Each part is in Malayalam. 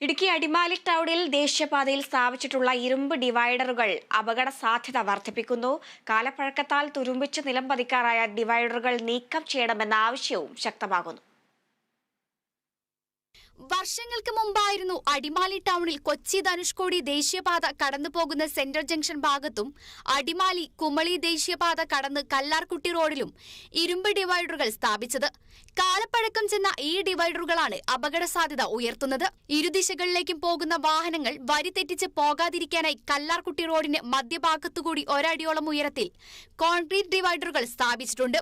ഇടുക്കി അടിമാലി ടൗണിൽ ദേശീയപാതയിൽ സ്ഥാപിച്ചിട്ടുള്ള ഇരുമ്പ് ഡിവൈഡറുകൾ അപകട സാധ്യത വർദ്ധിപ്പിക്കുന്നു. കാലപ്പഴക്കത്താൽ തുരുമ്പിച്ച് നിലം പതിക്കാറായ ഡിവൈഡറുകൾ നീക്കം ചെയ്യണമെന്ന ആവശ്യവും ശക്തമാകുന്നു. വർഷങ്ങൾക്ക് മുമ്പായിരുന്നു അടിമാലി ടൗണിൽ കൊച്ചി ധനുഷ്കോടി ദേശീയപാത കടന്നുപോകുന്ന സെൻട്രൽ ജംഗ്ഷൻ ഭാഗത്തും അടിമാലി കുമളി ദേശീയപാത കടന്ന് കല്ലാർകുട്ടി റോഡിലും ഇരുമ്പ് ഡിവൈഡറുകൾ സ്ഥാപിച്ചത്. കാലപ്പഴക്കം ചെന്ന ഈ ഡിവൈഡറുകളാണ് അപകട സാധ്യത ഉയർത്തുന്നത്. ഇരുദിശകളിലേക്കും പോകുന്ന വാഹനങ്ങൾ വരി തെറ്റിച്ച് പോകാതിരിക്കാനായി കല്ലാർകുട്ടി റോഡിന് മധ്യഭാഗത്തുകൂടി ഒരടിയോളം ഉയരത്തിൽ കോൺക്രീറ്റ് ഡിവൈഡറുകൾ സ്ഥാപിച്ചിട്ടുണ്ട്.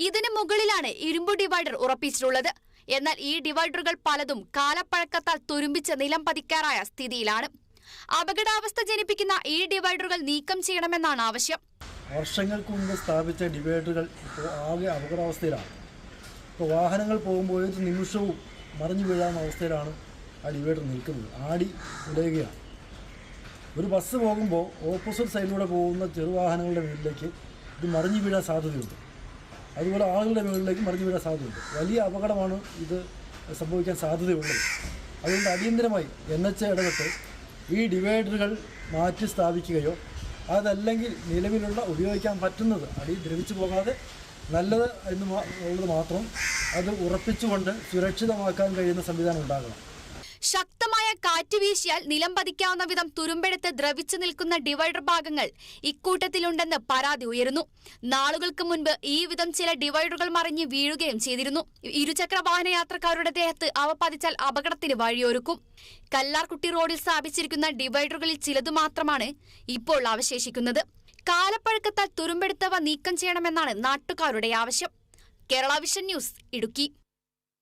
ഇതിന് മുകളിലാണ് ഇരുമ്പ് ഡിവൈഡർ ഉറപ്പിച്ചിട്ടുള്ളത്. എന്നാൽ ഈ ഡിവൈഡറുകൾ പലതും കാലപ്പഴക്കത്താൽ തുരുമ്പിച്ച് നിലം പതിക്കാറായ സ്ഥിതിയിലാണ്. അപകടാവസ്ഥ ജനിപ്പിക്കുന്ന ഈ ഡിവൈഡറുകൾ നീക്കം ചെയ്യണമെന്നാണ് ആവശ്യം. വർഷങ്ങൾക്ക് മുമ്പ് സ്ഥാപിച്ച ഡിവൈഡറുകൾ ഇപ്പോൾ ആകെ അപകടാവസ്ഥയിലാണ്. ഇപ്പോൾ വാഹനങ്ങൾ പോകുമ്പോൾ ഒരു നിമിഷവും മറിഞ്ഞു വീഴാവുന്ന അവസ്ഥയിലാണ് ആ ഡിവൈഡർ നിൽക്കുന്നത്. ആടി ഉടയുകയാണ്. ഒരു ബസ് പോകുമ്പോൾ ഓപ്പോസിറ്റ് സൈഡിലൂടെ പോകുന്ന ചെറുവാഹനങ്ങളുടെ മുന്നിലേക്ക് ഇത് മറിഞ്ഞു വീഴാൻ സാധ്യതയുണ്ട്. അതുപോലെ ആളുകളുടെ മുകളിലേക്ക് മറിഞ്ഞു വീഴാൻ സാധ്യതയുണ്ട്. വലിയ അപകടമാണ് ഇത് സംഭവിക്കാൻ സാധ്യതയുള്ളത്. അതുകൊണ്ട് അടിയന്തരമായി NHA ഇടപെട്ട് ഈ ഡിവൈഡറുകൾ മാറ്റി സ്ഥാപിക്കുകയോ അതല്ലെങ്കിൽ നിലവിലുള്ള ഉപയോഗിക്കാൻ പറ്റുന്നത് അടി ദ്രവിച്ചു പോകാതെ നല്ലത് എന്നുള്ളത് മാത്രം അത് ഉറപ്പിച്ചുകൊണ്ട് സുരക്ഷിതമാക്കാൻ കഴിയുന്ന സംവിധാനം ഉണ്ടാകണം. ശക്തമായ കാറ്റ് വീശിയാൽ നിലം പതിക്കാവുന്ന വിധം തുരുമ്പെടുത്ത് ദ്രവിച്ചു നിൽക്കുന്ന ഡിവൈഡർ ഭാഗങ്ങൾ ഇക്കൂട്ടത്തിലുണ്ടെന്ന് പരാതി ഉയരുന്നു. നാളുകൾക്ക് മുൻപ് ഈ വിധം ചില ഡിവൈഡറുകൾ മറിഞ്ഞ് വീഴുകയും ചെയ്തിരുന്നു. ഇരുചക്ര വാഹന യാത്രക്കാരുടെ ദേഹത്ത് അവ പതിച്ചാൽ അപകടത്തിന് വഴിയൊരുക്കും. കല്ലാർകുട്ടി റോഡിൽ സ്ഥാപിച്ചിരിക്കുന്ന ഡിവൈഡറുകളിൽ ചിലതു മാത്രമാണ് ഇപ്പോൾ അവശേഷിക്കുന്നത്. കാലപ്പഴക്കത്താൽ തുരുമ്പെടുത്തവ നീക്കം ചെയ്യണമെന്നാണ് നാട്ടുകാരുടെ ആവശ്യം. Kerala vision news, Idukki.